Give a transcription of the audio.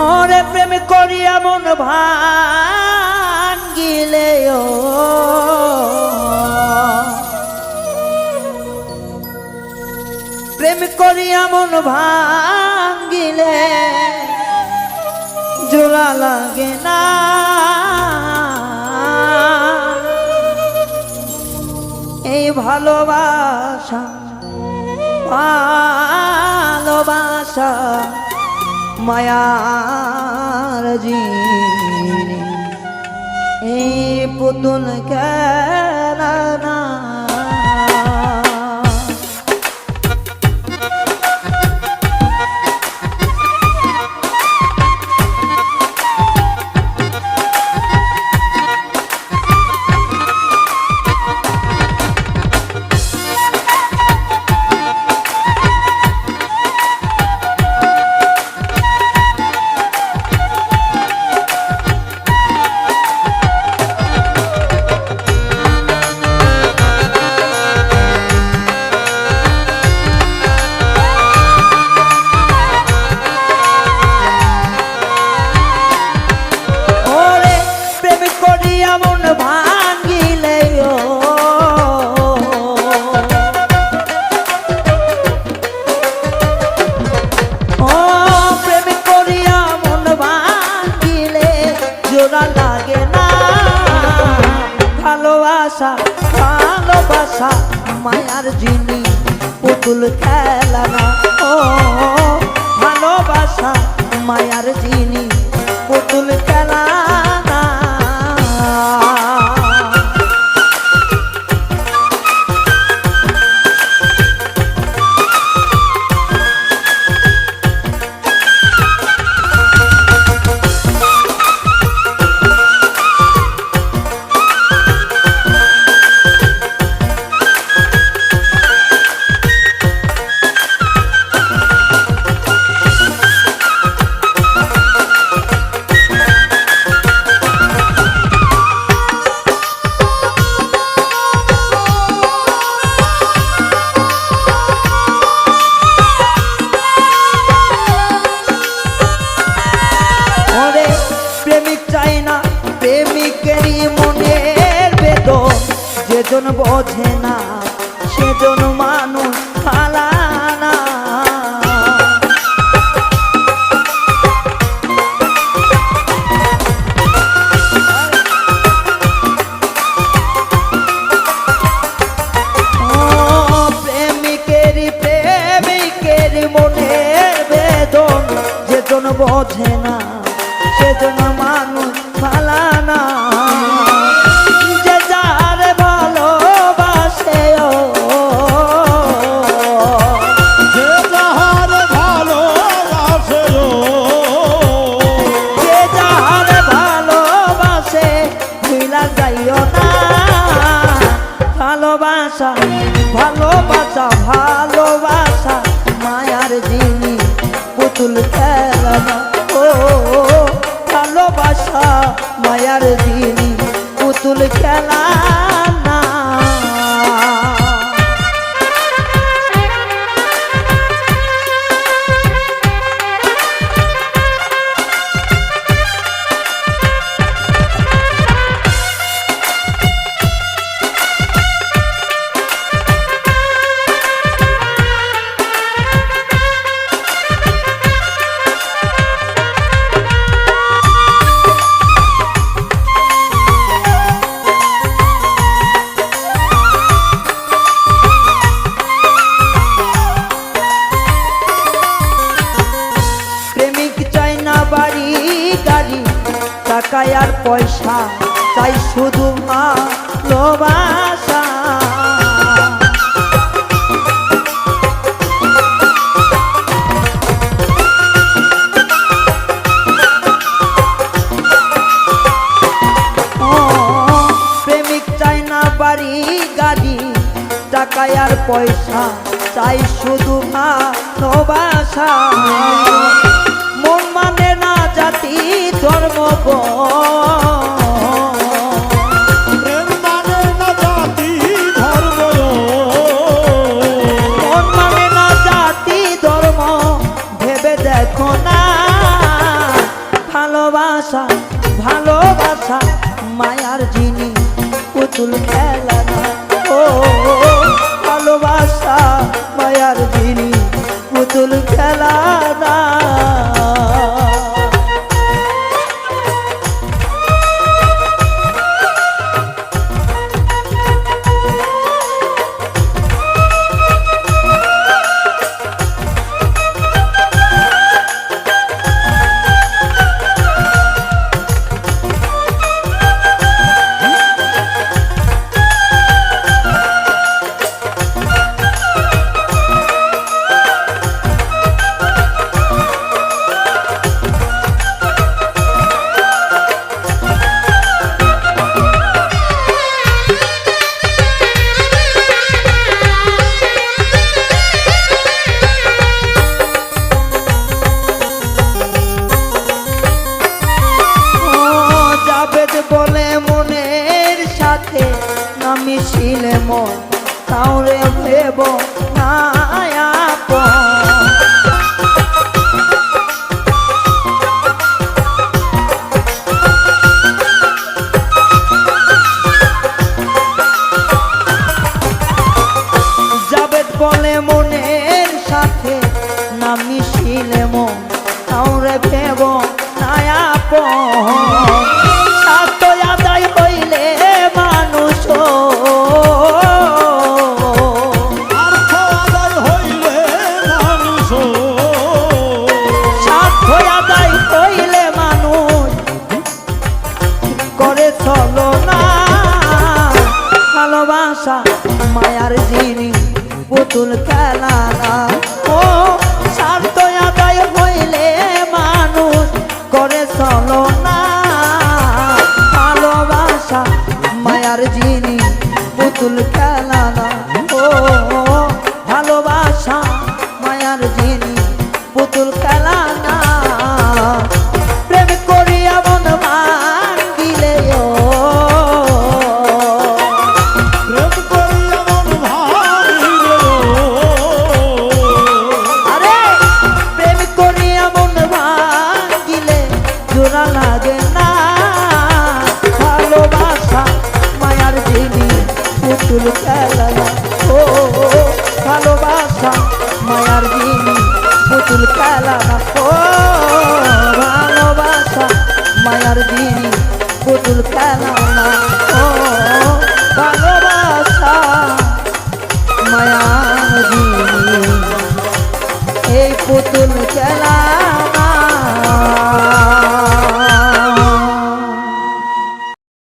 ওরে প্রেম করিয়া মন ভাঙ্গিলে প্রেম করিয়া মন ভাঙ্গিলে জোড়া লাগে না এই ভালোবাসা ভালোবাসা মায়ার জিনি এই পুতুল খেলা না লাগে না ভালোবাসা ভালোবাসা মায়ার জিনি পুতুল খেলা না ও ভালোবাসা মায়ার জিনি পুতুল খেলা না প্রেমিকেরই মনের বেদন যেজন বোঝে না সেজন মানুষ ভালা না প্রেমিকেরই মনের বেদন যেজন বোঝে না সেজন মানুষ ভালা না যে যার ভালোবাসে যে যার ভালোবাসে যে যার ভালোবাসে ভুলা যাইও না ভালোবাসা ভালোবাসা ভালোবাসা মায়ার জিনি পুতুল খেলা না ও ভালোবাসা মায়ার জিনি পুতুল খেলা না টাকা আর পয়সা চাই শুধু ভালোবাসা প্রেমিক চাই না বাড়ি গাড়ি টাকা আর পয়সা চাই শুধু ভালোবাসা মন মানে না জাতি ধর্ম প্রেম মানে না জাতি ধর্ম মন মানে না জাতি ধর্ম ভেবে দেখো না ভালোবাসা ভালোবাসা মায়ার যিনি পুতুল খেলা না ও ভালোবাসা মায়ার যিনি পুতুল খেলা না বলে মনের সাথে না মিশিলে মন তাওরে ভেব না আপন জাবেদ বলে মনের সাথে না মিশিলে মন তাওরে ভেব না আপন মায়ার যিনি পুতুল খেলা না ও স্বার্থ আদায় হইলে মানুষ করে চলো না ভালোবাসা মায়ার যিনি পুতুল খেলা না ও ভালোবাসা মায়ার যিনি পুতুল খেলা না প্রেম করিয়া মন ভাঙিলে লাগে না ভালোবাসা মায়ার যিনি পুতুল খেলা ও ভালোবাসা মায়ার যিনি পুতুল খেলা ও ভালোবাসা মায়ার যিনি পুতুল খেলা